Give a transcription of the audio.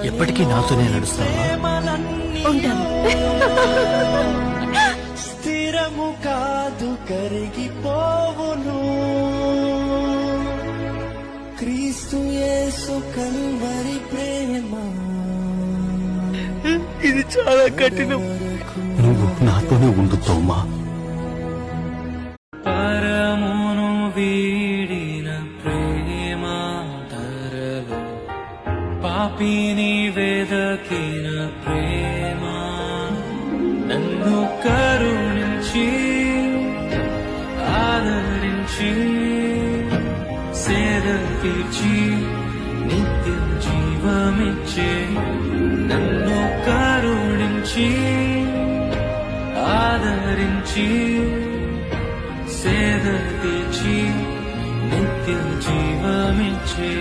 ఎప్పటికీ నాతోనే నడుస్తావా? ఉంటాను. స్థిరము కాదు కరిగిపోవును, క్రీస్తు యేసు కల్వరి ప్రేమ. ఇది చాలా కఠినం. నువ్వు నాతోనే ఉండు తోమా. పరమును వీడిన ప్రేమ ధరలో పాపిని వెదకిన ప్రేమ, నన్ను కరుణించి ఆదరించి సేద తీర్చి నిత్య జీవమిచ్చే, నన్ను కరుణించి ఆదరించి సేద తీర్చి నిత్య జీవమిచ్చే.